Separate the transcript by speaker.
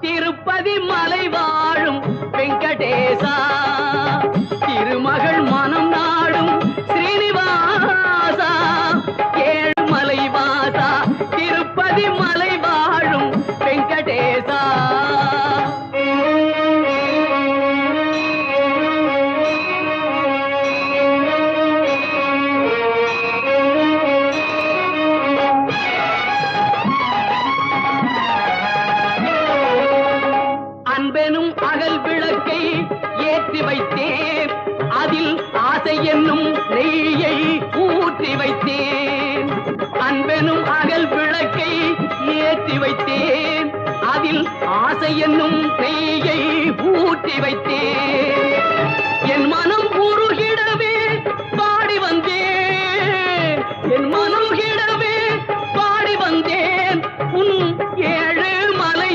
Speaker 1: திருப்பதி மலை வாழும் வெங்கடேசா திருமகள் மனம் நாடும் ஸ்ரீனிவாசா ஏழுமலை வாசா திருப்பதி மலை வாழும் வெங்கடேசா அன்பெனும் அகல் விளக்கை ஏற்றி வைத்தேன் அதில் ஆசை என்னும் நெய்யை ஊற்றி வைத்தேன் அன்பெனும் அகல் விளக்கை ஏற்றி வைத்தேன் அதில் ஆசை என்னும் நெய்யை ஊற்றி வைத்தேன் என் மனம்